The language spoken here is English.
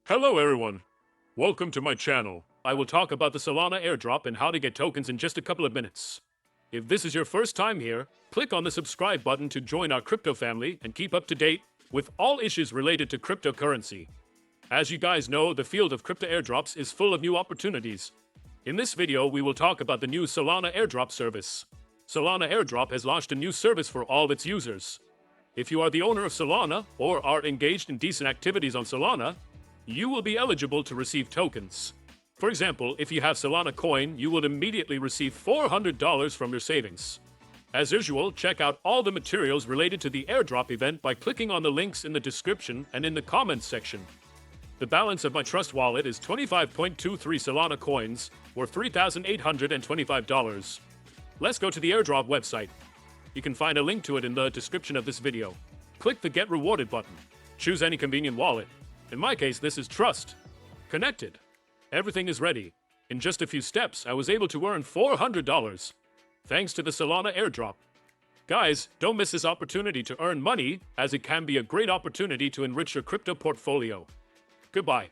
Hello everyone, welcome to my channel. I will talk about the Solana Airdrop and how to get tokens in just a couple of minutes. If this is your first time here, click on the subscribe button to join our crypto family and keep up to date with all issues related to cryptocurrency. As you guys know, the field of crypto airdrops is full of new opportunities. In this video, we will talk about the new Solana Airdrop service. Solana Airdrop has launched a new service for all its users. If you are the owner of Solana or are engaged in decent activities on Solana, you will be eligible to receive tokens. For example, if you have Solana coin, you will immediately receive $400 from your savings. As usual, check out all the materials related to the airdrop event by clicking on the links in the description and in the comments section. The balance of my trust wallet is 25.23 Solana coins, or $3,825. Let's go to the airdrop website. You can find a link to it in the description of this video. Click the Get Rewarded button. Choose any convenient wallet. In my case, this is Trust. Connected. Everything is ready. In just a few steps, I was able to earn $400, thanks to the Solana Airdrop. Guys, don't miss this opportunity to earn money, as it can be a great opportunity to enrich your crypto portfolio. Goodbye.